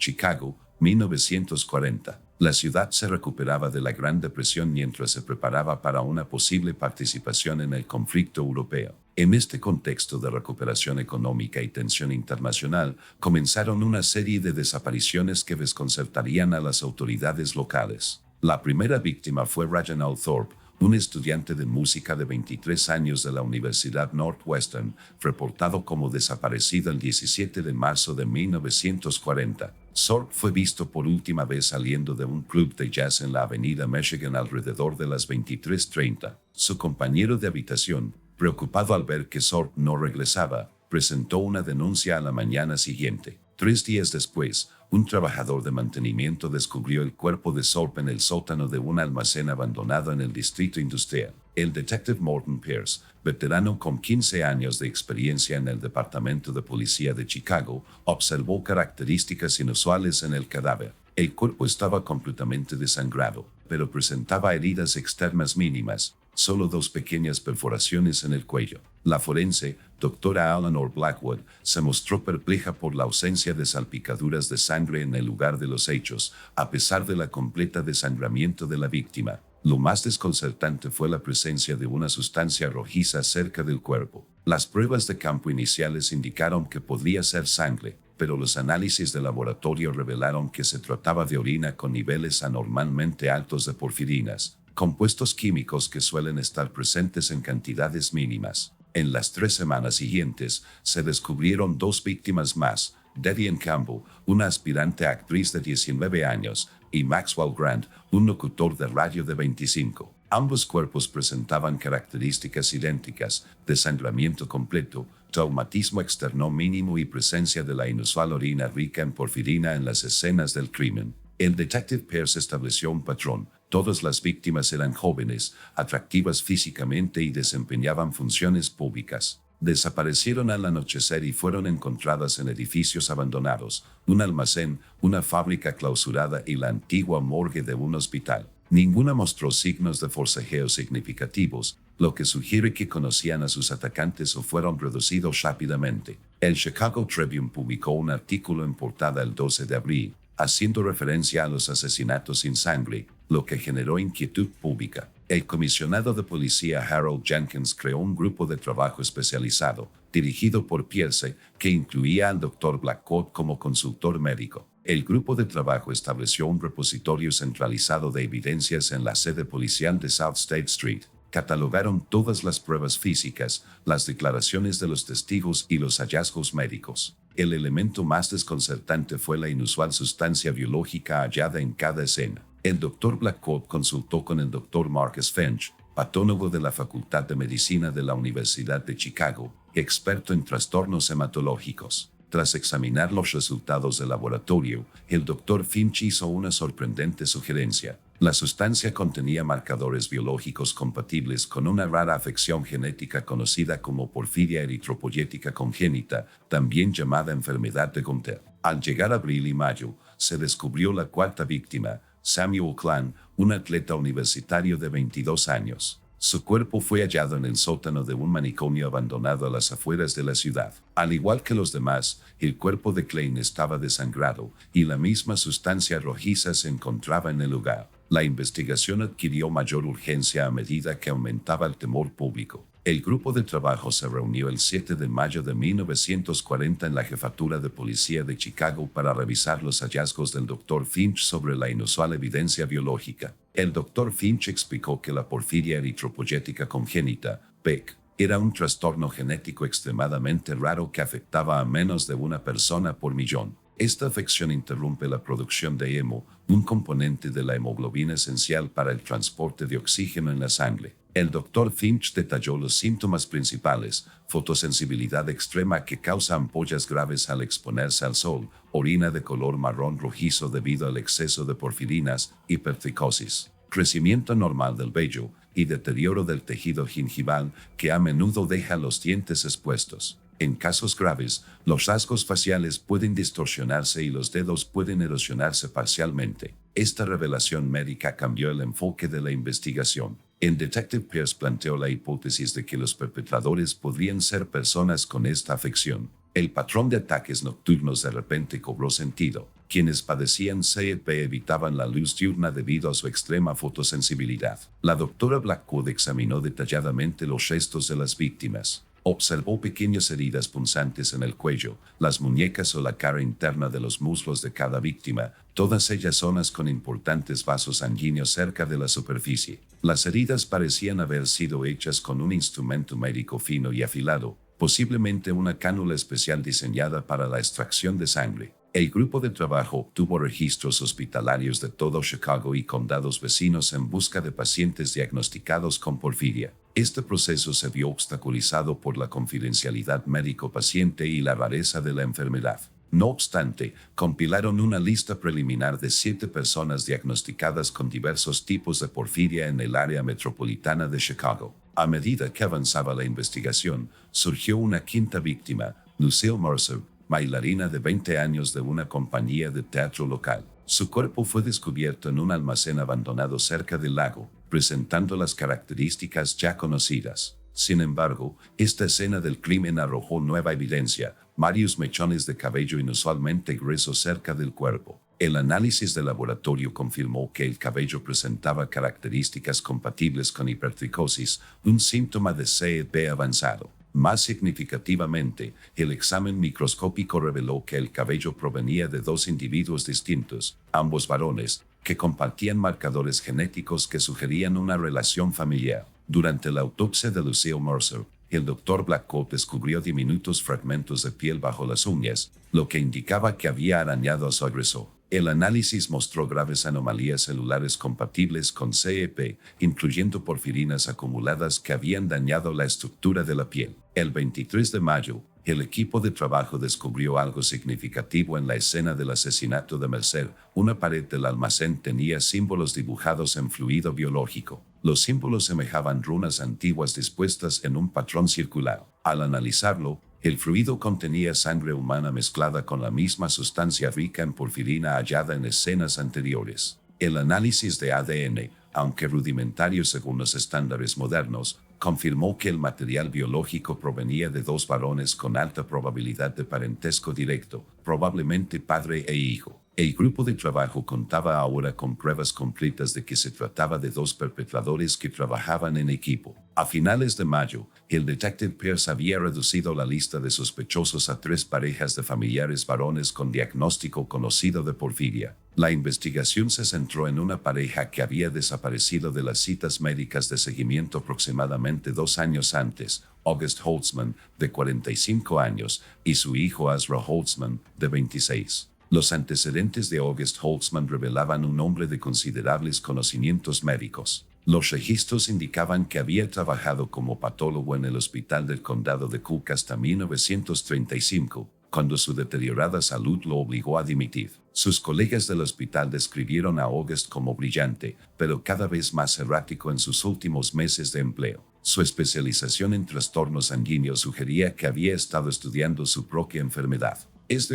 Chicago, 1940. La ciudad se recuperaba de la Gran Depresión mientras se preparaba para una posible participación en el conflicto europeo. En este contexto de recuperación económica y tensión internacional, comenzaron una serie de desapariciones que desconcertarían a las autoridades locales. La primera víctima fue Reginald Thorpe, un estudiante de música de 23 años de la Universidad Northwestern, reportado como desaparecido el 17 de marzo de 1940. Thorpe fue visto por última vez saliendo de un club de jazz en la avenida Michigan alrededor de las 23:30. Su compañero de habitación, preocupado al ver que Thorpe no regresaba, presentó una denuncia a la mañana siguiente. 3 días después, un trabajador de mantenimiento descubrió el cuerpo de Thorpe en el sótano de un almacén abandonado en el distrito industrial. El detective Morton Pierce, veterano con 15 años de experiencia en el Departamento de Policía de Chicago, observó características inusuales en el cadáver. El cuerpo estaba completamente desangrado, pero presentaba heridas externas mínimas, solo 2 pequeñas perforaciones en el cuello. La forense, doctora Eleanor Blackwood, se mostró perpleja por la ausencia de salpicaduras de sangre en el lugar de los hechos, a pesar de la completa desangramiento de la víctima. Lo más desconcertante fue la presencia de una sustancia rojiza cerca del cuerpo. Las pruebas de campo iniciales indicaron que podría ser sangre, pero los análisis de laboratorio revelaron que se trataba de orina con niveles anormalmente altos de porfirinas, compuestos químicos que suelen estar presentes en cantidades mínimas. En las 3 semanas siguientes, se descubrieron 2 víctimas más, Devian Campbell, una aspirante actriz de 19 años, y Maxwell Grant, un locutor de radio de 25. Ambos cuerpos presentaban características idénticas: desangramiento completo, traumatismo externo mínimo y presencia de la inusual orina rica en porfirina en las escenas del crimen. El detective Pierce estableció un patrón. Todas las víctimas eran jóvenes, atractivas físicamente y desempeñaban funciones públicas. Desaparecieron al anochecer y fueron encontradas en edificios abandonados, un almacén, una fábrica clausurada y la antigua morgue de un hospital. Ninguna mostró signos de forcejeo significativos, lo que sugiere que conocían a sus atacantes o fueron reducidos rápidamente. El Chicago Tribune publicó un artículo en portada el 12 de abril, haciendo referencia a los asesinatos sin sangre, lo que generó inquietud pública. El comisionado de policía Harold Jenkins creó un grupo de trabajo especializado, dirigido por Pierce, que incluía al Dr. Blackwood como consultor médico. El grupo de trabajo estableció un repositorio centralizado de evidencias en la sede policial de South State Street. Catalogaron todas las pruebas físicas, las declaraciones de los testigos y los hallazgos médicos. El elemento más desconcertante fue la inusual sustancia biológica hallada en cada escena. El Dr. Blackwood consultó con el Dr. Marcus Finch, patólogo de la Facultad de Medicina de la Universidad de Chicago, experto en trastornos hematológicos. Tras examinar los resultados del laboratorio, el Dr. Finch hizo una sorprendente sugerencia. La sustancia contenía marcadores biológicos compatibles con una rara afección genética conocida como porfiria eritropoyética congénita, también llamada enfermedad de Gunther. Al llegar abril y mayo, se descubrió la 4ª víctima, Samuel Klan, un atleta universitario de 22 años. Su cuerpo fue hallado en el sótano de un manicomio abandonado a las afueras de la ciudad. Al igual que los demás, el cuerpo de Klein estaba desangrado y la misma sustancia rojiza se encontraba en el lugar. La investigación adquirió mayor urgencia a medida que aumentaba el temor público. El grupo de trabajo se reunió el 7 de mayo de 1940 en la Jefatura de Policía de Chicago para revisar los hallazgos del Dr. Finch sobre la inusual evidencia biológica. El Dr. Finch explicó que la porfiria eritropoyética congénita, PEC, era un trastorno genético extremadamente raro que afectaba a menos de una persona por millón. Esta afección interrumpe la producción de hemo, un componente de la hemoglobina esencial para el transporte de oxígeno en la sangre. El Dr. Finch detalló los síntomas principales: fotosensibilidad extrema que causa ampollas graves al exponerse al sol, orina de color marrón rojizo debido al exceso de porfirinas, hipertricosis, crecimiento normal del vello y deterioro del tejido gingival que a menudo deja los dientes expuestos. En casos graves, los rasgos faciales pueden distorsionarse y los dedos pueden erosionarse parcialmente. Esta revelación médica cambió el enfoque de la investigación. El detective Pierce planteó la hipótesis de que los perpetradores podrían ser personas con esta afección. El patrón de ataques nocturnos de repente cobró sentido. Quienes padecían CEP evitaban la luz diurna debido a su extrema fotosensibilidad. La doctora Blackwood examinó detalladamente los restos de las víctimas. Observó pequeñas heridas punzantes en el cuello, las muñecas o la cara interna de los muslos de cada víctima, todas ellas zonas con importantes vasos sanguíneos cerca de la superficie. Las heridas parecían haber sido hechas con un instrumento médico fino y afilado, posiblemente una cánula especial diseñada para la extracción de sangre. El grupo de trabajo obtuvo registros hospitalarios de todo Chicago y condados vecinos en busca de pacientes diagnosticados con porfiria. Este proceso se vio obstaculizado por la confidencialidad médico-paciente y la rareza de la enfermedad. No obstante, compilaron una lista preliminar de 7 personas diagnosticadas con diversos tipos de porfiria en el área metropolitana de Chicago. A medida que avanzaba la investigación, surgió una quinta víctima, Lucille Mercer, bailarina de 20 años de una compañía de teatro local. Su cuerpo fue descubierto en un almacén abandonado cerca del lago, presentando las características ya conocidas. Sin embargo, esta escena del crimen arrojó nueva evidencia, varios mechones de cabello inusualmente gruesos cerca del cuerpo. El análisis de laboratorio confirmó que el cabello presentaba características compatibles con hipertricosis, un síntoma de CEP avanzado. Más significativamente, el examen microscópico reveló que el cabello provenía de 2 individuos distintos, ambos varones, que compartían marcadores genéticos que sugerían una relación familiar. Durante la autopsia de Lucille Mercer, el Dr. Blackwood descubrió diminutos fragmentos de piel bajo las uñas, lo que indicaba que había arañado a su agresor. El análisis mostró graves anomalías celulares compatibles con CEP, incluyendo porfirinas acumuladas que habían dañado la estructura de la piel. El 23 de mayo, el equipo de trabajo descubrió algo significativo en la escena del asesinato de Mercer. Una pared del almacén tenía símbolos dibujados en fluido biológico. Los símbolos semejaban runas antiguas dispuestas en un patrón circular. Al analizarlo, el fluido contenía sangre humana mezclada con la misma sustancia rica en porfirina hallada en escenas anteriores. El análisis de ADN, aunque rudimentario según los estándares modernos, confirmó que el material biológico provenía de 2 varones con alta probabilidad de parentesco directo, probablemente padre e hijo. El grupo de trabajo contaba ahora con pruebas completas de que se trataba de 2 perpetradores que trabajaban en equipo. A finales de mayo, el detective Pierce había reducido la lista de sospechosos a 3 parejas de familiares varones con diagnóstico conocido de porfiria. La investigación se centró en una pareja que había desaparecido de las citas médicas de seguimiento aproximadamente 2 años antes, August Holtzman, de 45 años, y su hijo Ezra Holtzman, de 26. Los antecedentes de August Holtzman revelaban un hombre de considerables conocimientos médicos. Los registros indicaban que había trabajado como patólogo en el Hospital del Condado de Cook hasta 1935, cuando su deteriorada salud lo obligó a dimitir. Sus colegas del hospital describieron a August como brillante, pero cada vez más errático en sus últimos meses de empleo. Su especialización en trastornos sanguíneos sugería que había estado estudiando su propia enfermedad.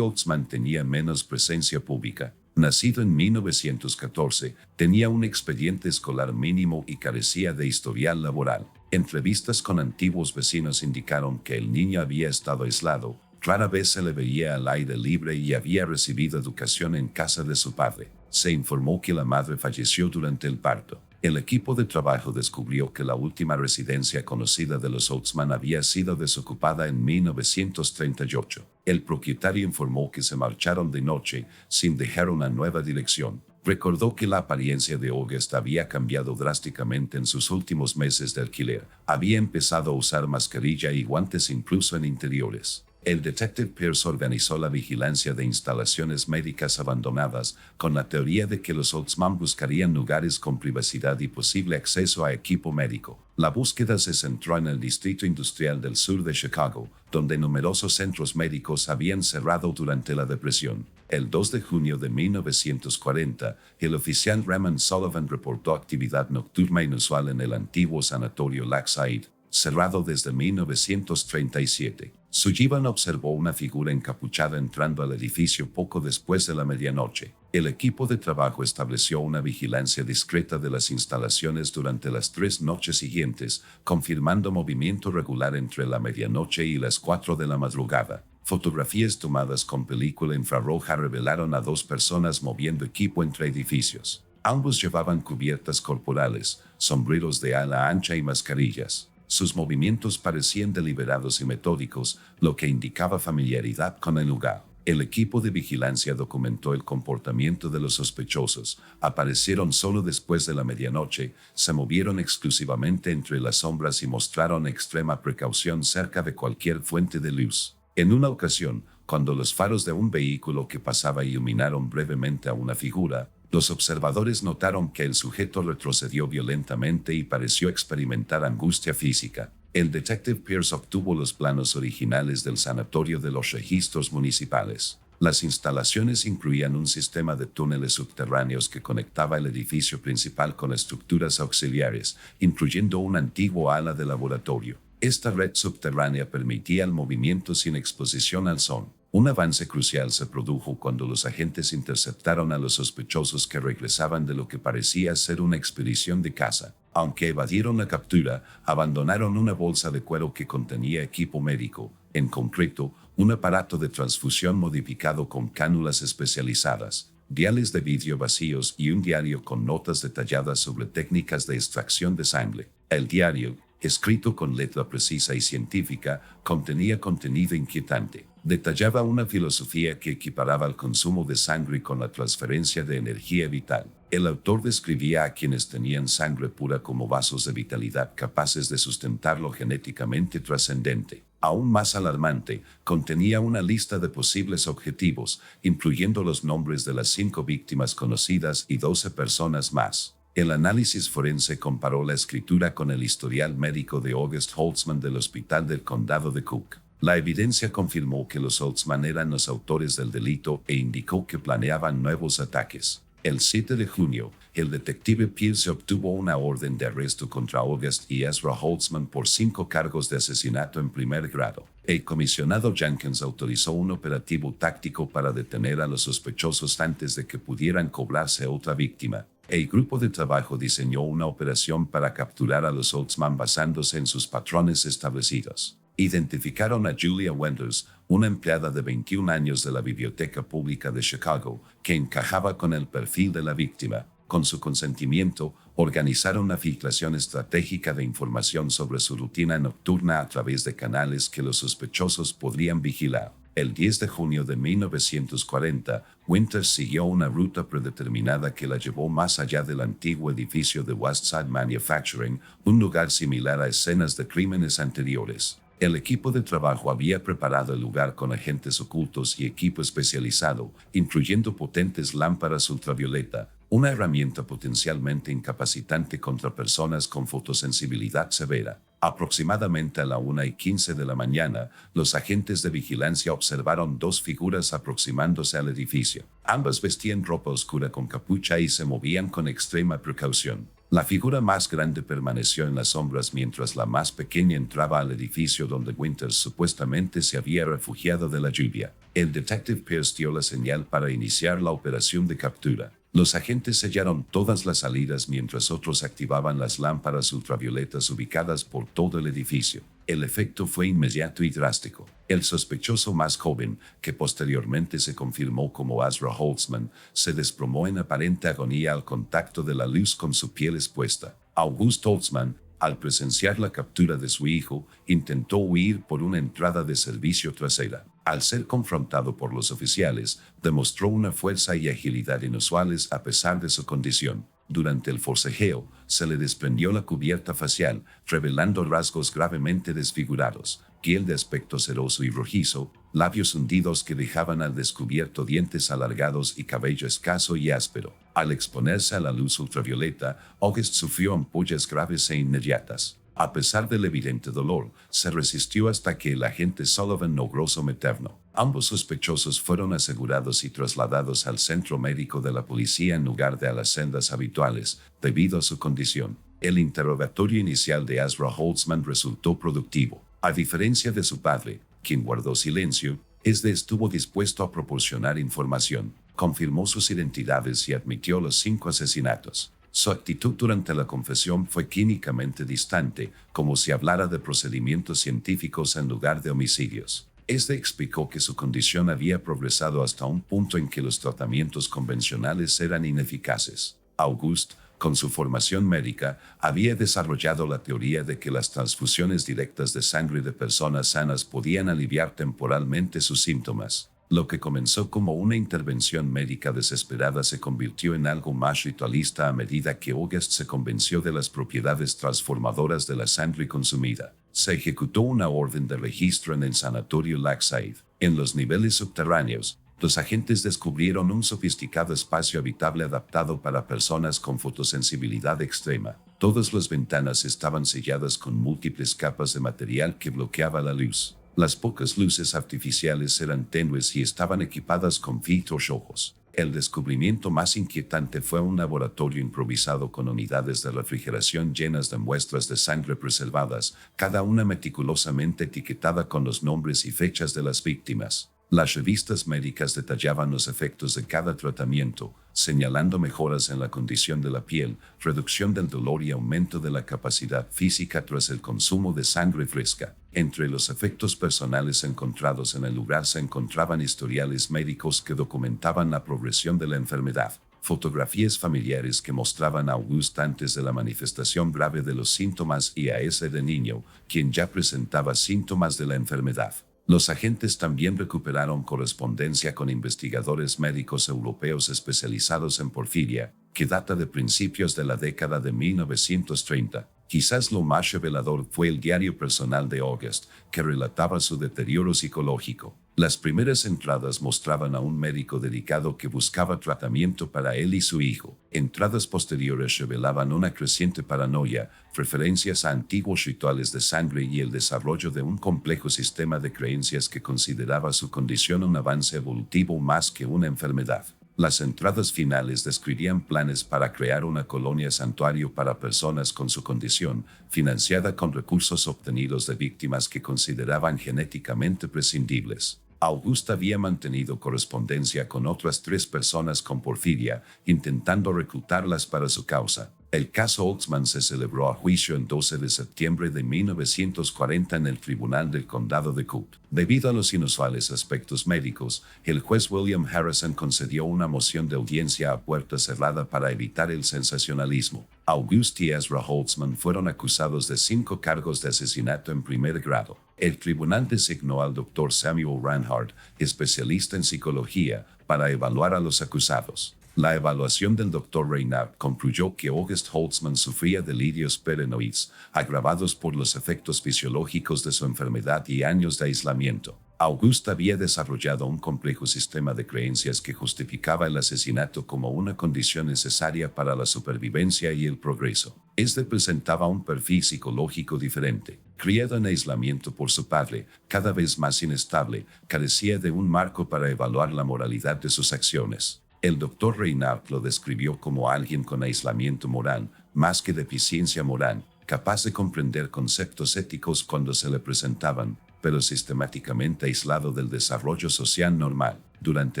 Holtzman tenía menos presencia pública. Nacido en 1914, tenía un expediente escolar mínimo y carecía de historial laboral. Entrevistas con antiguos vecinos indicaron que el niño había estado aislado, rara vez se le veía al aire libre y había recibido educación en casa de su padre. Se informó que la madre falleció durante el parto. El equipo de trabajo descubrió que la última residencia conocida de los Holtzman había sido desocupada en 1938. El propietario informó que se marcharon de noche sin dejar una nueva dirección. Recordó que la apariencia de August había cambiado drásticamente en sus últimos meses de alquiler. Había empezado a usar mascarilla y guantes incluso en interiores. El detective Pierce organizó la vigilancia de instalaciones médicas abandonadas, con la teoría de que los Holtzman buscarían lugares con privacidad y posible acceso a equipo médico. La búsqueda se centró en el distrito industrial del sur de Chicago, donde numerosos centros médicos habían cerrado durante la depresión. El 2 de junio de 1940, el oficial Raymond Sullivan reportó actividad nocturna inusual en el antiguo sanatorio Lakeside, cerrado desde 1937. Sullivan observó una figura encapuchada entrando al edificio poco después de la medianoche. El equipo de trabajo estableció una vigilancia discreta de las instalaciones durante las 3 noches siguientes, confirmando movimiento regular entre la medianoche y las 4 de la madrugada. Fotografías tomadas con película infrarroja revelaron a dos personas moviendo equipo entre edificios. Ambos llevaban cubiertas corporales, sombreros de ala ancha y mascarillas. Sus movimientos parecían deliberados y metódicos, lo que indicaba familiaridad con el lugar. El equipo de vigilancia documentó el comportamiento de los sospechosos. Aparecieron solo después de la medianoche, se movieron exclusivamente entre las sombras y mostraron extrema precaución cerca de cualquier fuente de luz. En una ocasión, cuando los faros de un vehículo que pasaba iluminaron brevemente a una figura, los observadores notaron que el sujeto retrocedió violentamente y pareció experimentar angustia física. El detective Pierce obtuvo los planos originales del sanatorio de los registros municipales. Las instalaciones incluían un sistema de túneles subterráneos que conectaba el edificio principal con estructuras auxiliares, incluyendo un antiguo ala de laboratorio. Esta red subterránea permitía el movimiento sin exposición al sol. Un avance crucial se produjo cuando los agentes interceptaron a los sospechosos que regresaban de lo que parecía ser una expedición de caza. Aunque evadieron la captura, abandonaron una bolsa de cuero que contenía equipo médico, en concreto, un aparato de transfusión modificado con cánulas especializadas, viales de vidrio vacíos y un diario con notas detalladas sobre técnicas de extracción de sangre. El diario, escrito con letra precisa y científica, contenía contenido inquietante. Detallaba una filosofía que equiparaba el consumo de sangre con la transferencia de energía vital. El autor describía a quienes tenían sangre pura como vasos de vitalidad capaces de sustentar lo genéticamente trascendente. Aún más alarmante, contenía una lista de posibles objetivos, incluyendo los nombres de las 5 víctimas conocidas y 12 personas más. El análisis forense comparó la escritura con el historial médico de August Holtzman del Hospital del Condado de Cook. La evidencia confirmó que los Holtzman eran los autores del delito e indicó que planeaban nuevos ataques. El 7 de junio, el detective Pierce obtuvo una orden de arresto contra August y Ezra Holtzman por 5 cargos de asesinato en primer grado. El comisionado Jenkins autorizó un operativo táctico para detener a los sospechosos antes de que pudieran cobrarse otra víctima. El grupo de trabajo diseñó una operación para capturar a los Holtzman basándose en sus patrones establecidos. Identificaron a Julia Wenders, una empleada de 21 años de la Biblioteca Pública de Chicago, que encajaba con el perfil de la víctima. Con su consentimiento, organizaron una filtración estratégica de información sobre su rutina nocturna a través de canales que los sospechosos podrían vigilar. El 10 de junio de 1940, Winters siguió una ruta predeterminada que la llevó más allá del antiguo edificio de Westside Manufacturing, un lugar similar a escenas de crímenes anteriores. El equipo de trabajo había preparado el lugar con agentes ocultos y equipo especializado, incluyendo potentes lámparas ultravioleta, una herramienta potencialmente incapacitante contra personas con fotosensibilidad severa. Aproximadamente a la 1:15 de la mañana, los agentes de vigilancia observaron 2 figuras aproximándose al edificio. Ambas vestían ropa oscura con capucha y se movían con extrema precaución. La figura más grande permaneció en las sombras mientras la más pequeña entraba al edificio donde Winters supuestamente se había refugiado de la lluvia. El detective Pierce dio la señal para iniciar la operación de captura. Los agentes sellaron todas las salidas mientras otros activaban las lámparas ultravioletas ubicadas por todo el edificio. El efecto fue inmediato y drástico. El sospechoso más joven, que posteriormente se confirmó como Ezra Holtzman, se desplomó en aparente agonía al contacto de la luz con su piel expuesta. August Holtzman, al presenciar la captura de su hijo, intentó huir por una entrada de servicio trasera. Al ser confrontado por los oficiales, demostró una fuerza y agilidad inusuales a pesar de su condición. Durante el forcejeo, se le desprendió la cubierta facial, revelando rasgos gravemente desfigurados, piel de aspecto ceroso y rojizo, labios hundidos que dejaban al descubierto dientes alargados y cabello escaso y áspero. Al exponerse a la luz ultravioleta, August sufrió ampollas graves e inmediatas. A pesar del evidente dolor, se resistió hasta que el agente Sullivan logró someterlo. Ambos sospechosos fueron asegurados y trasladados al centro médico de la policía en lugar de a las celdas habituales, debido a su condición. El interrogatorio inicial de Ezra Holtzman resultó productivo. A diferencia de su padre, quien guardó silencio, este estuvo dispuesto a proporcionar información. Confirmó sus identidades y admitió los 5 asesinatos. Su actitud durante la confesión fue clínicamente distante, como si hablara de procedimientos científicos en lugar de homicidios. Este explicó que su condición había progresado hasta un punto en que los tratamientos convencionales eran ineficaces. Auguste, con su formación médica, había desarrollado la teoría de que las transfusiones directas de sangre de personas sanas podían aliviar temporalmente sus síntomas. Lo que comenzó como una intervención médica desesperada se convirtió en algo más ritualista a medida que Auguste se convenció de las propiedades transformadoras de la sangre consumida. Se ejecutó una orden de registro en el sanatorio Lakeside. En los niveles subterráneos, los agentes descubrieron un sofisticado espacio habitable adaptado para personas con fotosensibilidad extrema. Todas las ventanas estaban selladas con múltiples capas de material que bloqueaba la luz. Las pocas luces artificiales eran tenues y estaban equipadas con filtros rojos. El descubrimiento más inquietante fue un laboratorio improvisado con unidades de refrigeración llenas de muestras de sangre preservadas, cada una meticulosamente etiquetada con los nombres y fechas de las víctimas. Las revistas médicas detallaban los efectos de cada tratamiento, señalando mejoras en la condición de la piel, reducción del dolor y aumento de la capacidad física tras el consumo de sangre fresca. Entre los efectos personales encontrados en el lugar se encontraban historiales médicos que documentaban la progresión de la enfermedad, fotografías familiares que mostraban a Auguste antes de la manifestación grave de los síntomas y a ese de niño, quien ya presentaba síntomas de la enfermedad. Los agentes también recuperaron correspondencia con investigadores médicos europeos especializados en porfiria, que data de principios de la década de 1930. Quizás lo más revelador fue el diario personal de Auguste, que relataba su deterioro psicológico. Las primeras entradas mostraban a un médico dedicado que buscaba tratamiento para él y su hijo. Entradas posteriores revelaban una creciente paranoia, referencias a antiguos rituales de sangre y el desarrollo de un complejo sistema de creencias que consideraba su condición un avance evolutivo más que una enfermedad. Las entradas finales describían planes para crear una colonia santuario para personas con su condición, financiada con recursos obtenidos de víctimas que consideraban genéticamente prescindibles. Auguste había mantenido correspondencia con otras 3 personas con porfiria, intentando reclutarlas para su causa. El caso Holtzman se celebró a juicio el 12 de septiembre de 1940 en el Tribunal del Condado de Cook. Debido a los inusuales aspectos médicos, el juez William Harrison concedió una moción de audiencia a puerta cerrada para evitar el sensacionalismo. Auguste y Ezra Holtzman fueron acusados de 5 cargos de asesinato en primer grado. El tribunal designó al Dr. Samuel Reinhardt, especialista en psicología, para evaluar a los acusados. La evaluación del Dr. Reinhardt concluyó que Auguste Holtzman sufría delirios paranoides, agravados por los efectos fisiológicos de su enfermedad y años de aislamiento. Auguste había desarrollado un complejo sistema de creencias que justificaba el asesinato como una condición necesaria para la supervivencia y el progreso. Este presentaba un perfil psicológico diferente. Criado en aislamiento por su padre, cada vez más inestable, carecía de un marco para evaluar la moralidad de sus acciones. El Dr. Reinhardt lo describió como alguien con aislamiento moral, más que deficiencia moral, capaz de comprender conceptos éticos cuando se le presentaban, pero sistemáticamente aislado del desarrollo social normal. Durante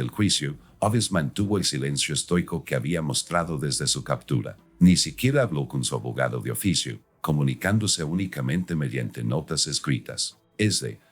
el juicio, Auguste mantuvo el silencio estoico que había mostrado desde su captura. Ni siquiera habló con su abogado de oficio, comunicándose únicamente mediante notas escritas.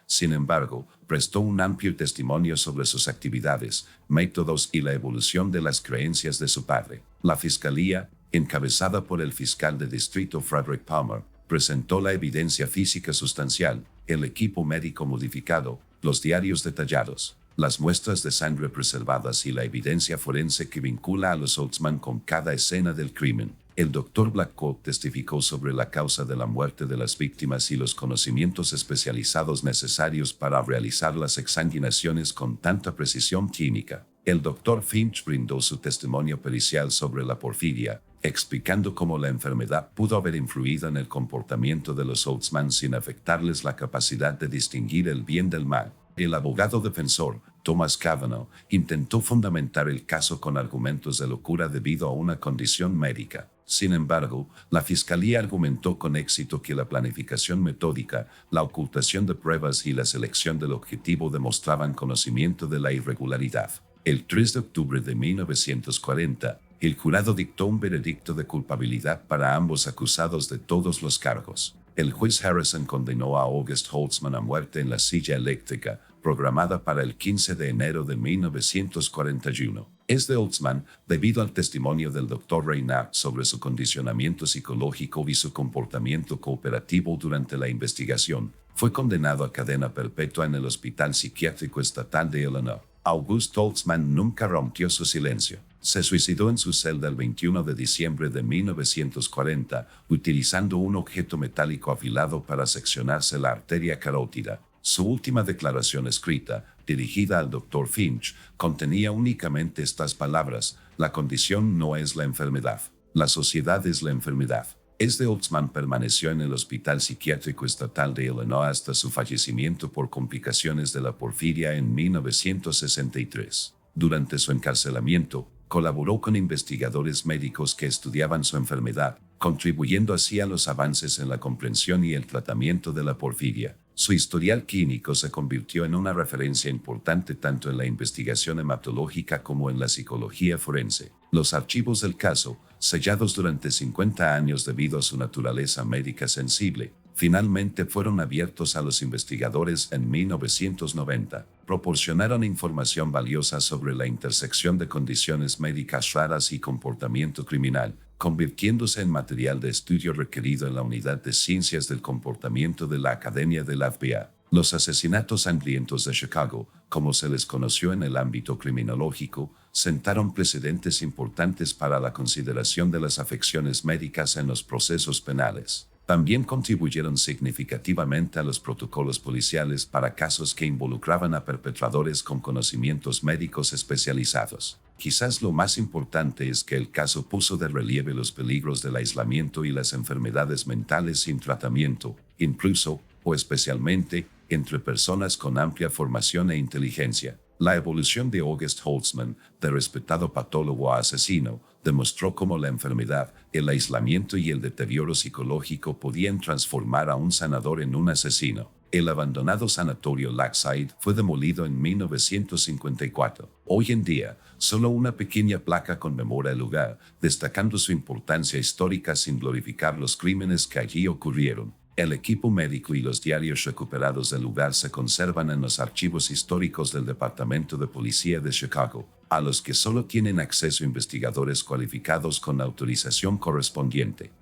Sin embargo, prestó un amplio testimonio sobre sus actividades, métodos y la evolución de las creencias de su padre. La fiscalía, encabezada por el fiscal de distrito Frederick Palmer, presentó la evidencia física sustancial, el equipo médico modificado, los diarios detallados, las muestras de sangre preservadas y la evidencia forense que vincula a los Holtzman con cada escena del crimen. El Dr. Blackcock testificó sobre la causa de la muerte de las víctimas y los conocimientos especializados necesarios para realizar las exsanguinaciones con tanta precisión química. El Dr. Finch brindó su testimonio pericial sobre la porfiria, explicando cómo la enfermedad pudo haber influido en el comportamiento de los Holtzman sin afectarles la capacidad de distinguir el bien del mal. El abogado defensor, Thomas Cavanaugh, intentó fundamentar el caso con argumentos de locura debido a una condición médica. Sin embargo, la fiscalía argumentó con éxito que la planificación metódica, la ocultación de pruebas y la selección del objetivo demostraban conocimiento de la irregularidad. El 3 de octubre de 1940, el jurado dictó un veredicto de culpabilidad para ambos acusados de todos los cargos. El juez Harrison condenó a Auguste Holtzman a muerte en la silla eléctrica, programada para el 15 de enero de 1941. Es de Holtzman debido al testimonio del Dr. Reinhardt sobre su condicionamiento psicológico y su comportamiento cooperativo durante la investigación. Fue condenado a cadena perpetua en el Hospital Psiquiátrico Estatal de Illinois. August Holtzman nunca rompió su silencio. Se suicidó en su celda el 21 de diciembre de 1940, utilizando un objeto metálico afilado para seccionarse la arteria carótida. Su última declaración escrita, dirigida al Dr. Finch, contenía únicamente estas palabras: la condición no es la enfermedad, la sociedad es la enfermedad. Holtzman permaneció en el Hospital Psiquiátrico Estatal de Illinois hasta su fallecimiento por complicaciones de la porfiria en 1963. Durante su encarcelamiento, colaboró con investigadores médicos que estudiaban su enfermedad, contribuyendo así a los avances en la comprensión y el tratamiento de la porfiria. Su historial clínico se convirtió en una referencia importante tanto en la investigación hematológica como en la psicología forense. Los archivos del caso, sellados durante 50 años debido a su naturaleza médica sensible, finalmente fueron abiertos a los investigadores en 1990. Proporcionaron información valiosa sobre la intersección de condiciones médicas raras y comportamiento criminal, convirtiéndose en material de estudio requerido en la Unidad de Ciencias del Comportamiento de la Academia del FBI. Los asesinatos sangrientos de Chicago, como se les conoció en el ámbito criminológico, sentaron precedentes importantes para la consideración de las afecciones médicas en los procesos penales. También contribuyeron significativamente a los protocolos policiales para casos que involucraban a perpetradores con conocimientos médicos especializados. Quizás lo más importante es que el caso puso de relieve los peligros del aislamiento y las enfermedades mentales sin tratamiento, incluso, o especialmente, entre personas con amplia formación e inteligencia. La evolución de August Holtzman, de respetado patólogo a asesino, demostró cómo la enfermedad, el aislamiento y el deterioro psicológico podían transformar a un sanador en un asesino. El abandonado sanatorio Lakeside fue demolido en 1954. Hoy en día, solo una pequeña placa conmemora el lugar, destacando su importancia histórica sin glorificar los crímenes que allí ocurrieron. El equipo médico y los diarios recuperados del lugar se conservan en los archivos históricos del Departamento de Policía de Chicago, a los que solo tienen acceso investigadores cualificados con la autorización correspondiente.